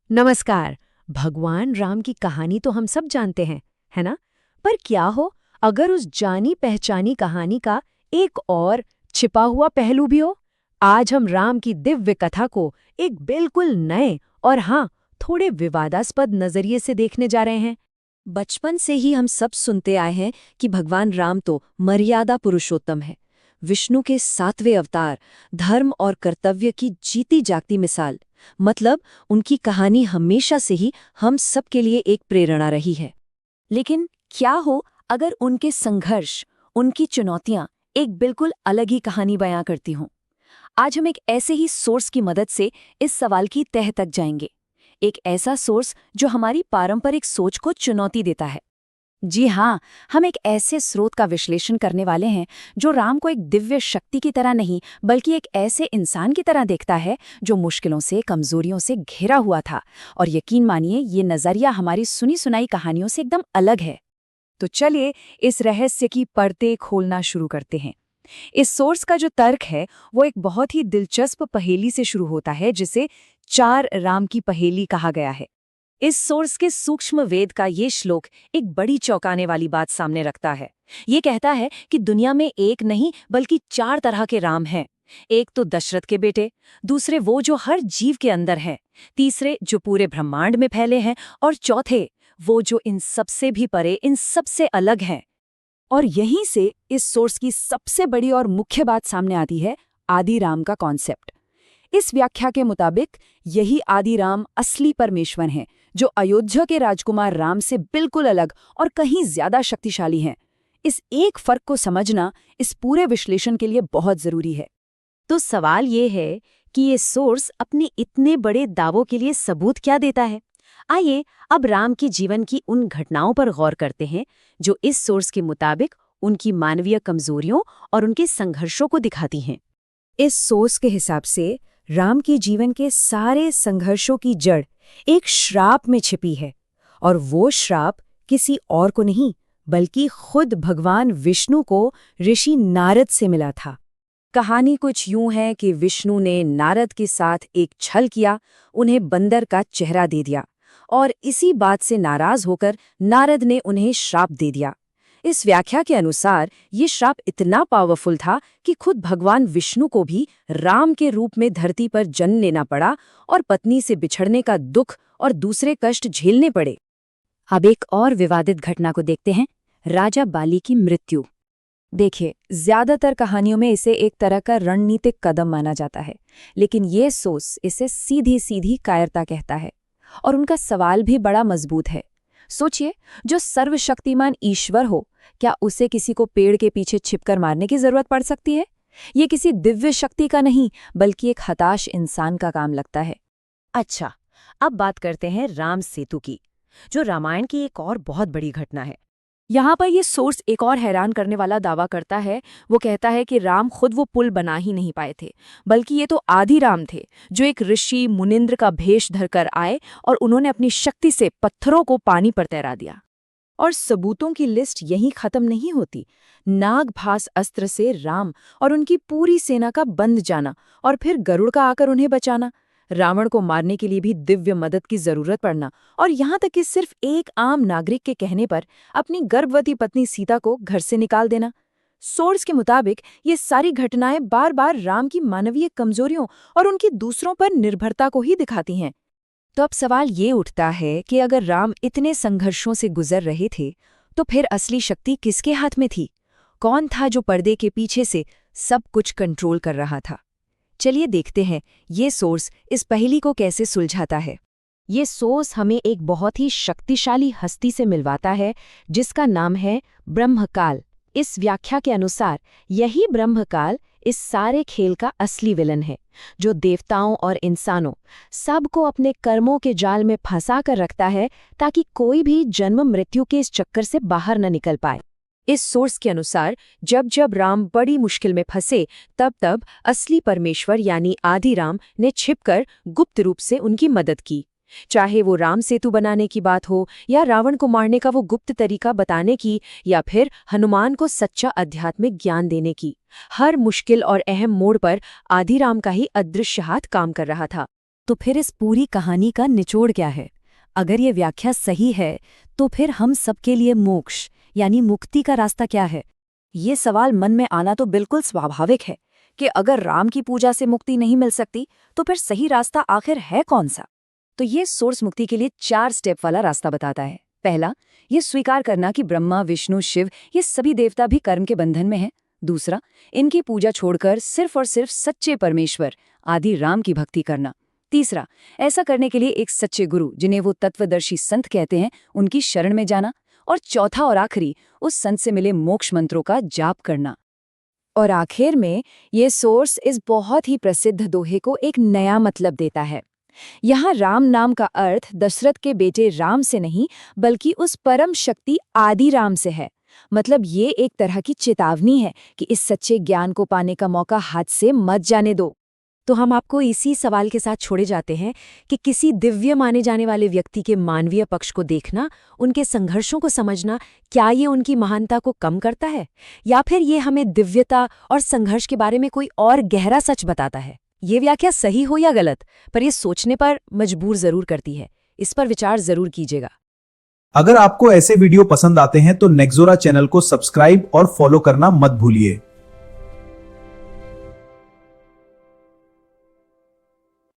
नमस्कार। भगवान राम की कहानी तो हम सब जानते हैं, है ना? पर क्या हो अगर उस जानी पहचानी कहानी का एक और छिपा हुआ पहलू भी हो? आज हम राम की दिव्य कथा को एक बिल्कुल नए और हाँ, थोड़े विवादास्पद नजरिए से देखने जा रहे हैं। बचपन से ही हम सब सुनते आए हैं कि भगवान राम तो मर्यादा पुरुषोत्तम है, विष्णु के 7वें अवतार, धर्म और कर्तव्य की जीती जागती मिसाल। मतलब उनकी कहानी हमेशा से ही हम सब के लिए एक प्रेरणा रही है। लेकिन क्या हो अगर उनके संघर्ष, उनकी चुनौतियां एक बिल्कुल अलग ही कहानी बयां करती हों? आज हम एक ऐसे ही सोर्स की मदद से इस सवाल की तह तक जाएंगे। एक ऐसा सोर्स जो हमारी पारंपरिक सोच को चुनौती देता है। जी हाँ, हम एक ऐसे स्रोत का विश्लेषण करने वाले हैं जो राम को एक दिव्य शक्ति की तरह नहीं बल्कि एक ऐसे इंसान की तरह देखता है जो मुश्किलों से, कमजोरियों से घिरा हुआ था। और यकीन मानिए, ये नजरिया हमारी सुनी सुनाई कहानियों से एकदम अलग है। तो चलिए इस रहस्य की परतें खोलना शुरू करते हैं। इस सोर्स का जो तर्क है वो एक बहुत ही दिलचस्प पहेली से शुरू होता है, जिसे 4 राम की पहेली कहा गया है। इस सोर्स के सूक्ष्म वेद का ये श्लोक एक बड़ी चौंकाने वाली बात सामने रखता है। ये कहता है कि दुनिया में एक नहीं बल्कि 4 तरह के राम हैं। एक तो दशरथ के बेटे, दूसरे वो जो हर जीव के अंदर हैं, तीसरे जो पूरे ब्रह्मांड में फैले हैं, और चौथे वो जो इन सबसे भी परे, इन सबसे अलग हैं। और यहीं से इस सोर्स की सबसे बड़ी और मुख्य बात सामने आती है, आदि राम का कॉन्सेप्ट। इस व्याख्या के मुताबिक यही आदि राम असली परमेश्वर हैं, जो अयोध्या के राजकुमार राम से बिल्कुल अलग और कहीं ज्यादा शक्तिशाली हैं। इस एक फर्क को समझना इस पूरे विश्लेषण के लिए बहुत जरूरी है। तो सवाल ये है कि ये सोर्स अपने इतने बड़े दावों के लिए सबूत क्या देता है? आइए अब राम के जीवन की उन घटनाओं पर गौर करते हैं जो इस सोर्स के मुताबिक उनकी मानवीय कमजोरियों और उनके संघर्षों को दिखाती हैं। इस सोर्स के हिसाब से राम के जीवन के सारे संघर्षों की जड़ एक श्राप में छिपी है, और वो श्राप किसी और को नहीं बल्कि खुद भगवान विष्णु को ऋषि नारद से मिला था। कहानी कुछ यूं है कि विष्णु ने नारद के साथ एक छल किया, उन्हें बंदर का चेहरा दे दिया, और इसी बात से नाराज होकर नारद ने उन्हें श्राप दे दिया। इस व्याख्या के अनुसार ये श्राप इतना पावरफुल था कि खुद भगवान विष्णु को भी राम के रूप में धरती पर जन्म लेना पड़ा और पत्नी से बिछड़ने का दुख और दूसरे कष्ट झेलने पड़े। अब एक और विवादित घटना को देखते हैं, राजा बाली की मृत्यु। देखिए, ज्यादातर कहानियों में इसे एक तरह का रणनीतिक कदम माना जाता है, लेकिन ये सोर्स इसे सीधी सीधी कायरता कहता है। और उनका सवाल भी बड़ा मजबूत है। सोचिए, जो सर्वशक्तिमान ईश्वर हो, क्या उसे किसी को पेड़ के पीछे छिपकर मारने की जरूरत पड़ सकती है? ये किसी दिव्य शक्ति का नहीं बल्कि एक हताश इंसान का काम लगता है। अच्छा, अब बात करते हैं राम सेतु की, जो रामायण की एक और बहुत बड़ी घटना है। यहाँ पर ये सोर्स एक और हैरान करने वाला दावा करता है। वो कहता है कि राम खुद वो पुल बना ही नहीं पाए थे, बल्कि ये तो आदि राम थे, जो एक ऋषि मुनिंद्र का भेष धरकर आए और उन्होंने अपनी शक्ति से पत्थरों को पानी पर तैरा दिया। और सबूतों की लिस्ट यहीं खत्म नहीं होती। नागभास अस्त्र से राम और उनकी पूरी सेना का बंध जाना, और फिर गरुड़ का आकर उन्हें बचाना, रावण को मारने के लिए भी दिव्य मदद की जरूरत पड़ना, और यहाँ तक कि सिर्फ एक आम नागरिक के कहने पर अपनी गर्भवती पत्नी सीता को घर से निकाल देना। सोर्स के मुताबिक ये सारी घटनाएं बार बार राम की मानवीय कमजोरियों और उनकी दूसरों पर निर्भरता को ही दिखाती हैं। तो अब सवाल ये उठता है कि अगर राम इतने संघर्षों से गुजर रहे थे, तो फिर असली शक्ति किसके हाथ में थी? कौन था जो पर्दे के पीछे से सब कुछ कंट्रोल कर रहा था? चलिए देखते हैं ये सोर्स इस पहेली को कैसे सुलझाता है। ये सोर्स हमें एक बहुत ही शक्तिशाली हस्ती से मिलवाता है, जिसका नाम है ब्रह्मकाल। इस व्याख्या के अनुसार यही ब्रह्मकाल इस सारे खेल का असली विलन है, जो देवताओं और इंसानों सबको अपने कर्मों के जाल में फंसा कर रखता है, ताकि कोई भी जन्म मृत्यु के इस चक्कर से बाहर न निकल पाए। इस सोर्स के अनुसार जब जब राम बड़ी मुश्किल में फंसे, तब तब असली परमेश्वर यानी आदि राम ने छिपकर गुप्त रूप से उनकी मदद की। चाहे वो राम सेतु बनाने की बात हो, या रावण को मारने का वो गुप्त तरीका बताने की, या फिर हनुमान को सच्चा आध्यात्मिक ज्ञान देने की, हर मुश्किल और अहम मोड़ पर आदि राम का ही अदृश्य हाथ काम कर रहा था। तो फिर इस पूरी कहानी का निचोड़ क्या है? अगर ये व्याख्या सही है तो फिर हम सबके लिए मोक्ष यानी मुक्ति का रास्ता क्या है? ये सवाल मन में आना तो बिल्कुल स्वाभाविक है कि अगर राम की पूजा से मुक्ति नहीं मिल सकती तो फिर सही रास्ता आखिर है कौन सा? तो ये सोर्स मुक्ति के लिए 4 स्टेप वाला रास्ता बताता है। पहला, ये स्वीकार करना कि ब्रह्मा, विष्णु, शिव ये सभी देवता भी कर्म के बंधन में हैं। दूसरा, इनकी पूजा छोड़कर सिर्फ और सिर्फ सच्चे परमेश्वर आदि राम की भक्ति करना। तीसरा, ऐसा करने के लिए एक सच्चे गुरु जिन्हें वो तत्वदर्शी संत कहते हैं उनकी शरण में जाना। और चौथा और आखिरी, उस संत से मिले मोक्ष मंत्रों का जाप करना। और आखिर में ये सोर्स इस बहुत ही प्रसिद्ध दोहे को एक नया मतलब देता है। यहाँ राम नाम का अर्थ दशरथ के बेटे राम से नहीं बल्कि उस परम शक्ति आदि राम से है। मतलब ये एक तरह की चेतावनी है कि इस सच्चे ज्ञान को पाने का मौका हाथ से मत जाने दो। तो हम आपको इसी सवाल के साथ छोड़े जाते हैं कि किसी दिव्य माने जाने वाले व्यक्ति के मानवीय पक्ष को देखना, उनके संघर्षों को समझना, क्या ये उनकी महानता को कम करता है या फिर ये हमें दिव्यता और संघर्ष के बारे में कोई और गहरा सच बताता है? ये व्याख्या सही हो या गलत, पर ये सोचने पर मजबूर जरूर करती है। इस पर विचार जरूर कीजिएगा। अगर आपको ऐसे वीडियो पसंद आते हैं तो नेक्सोरा चैनल को सब्सक्राइब और फॉलो करना मत भूलिए।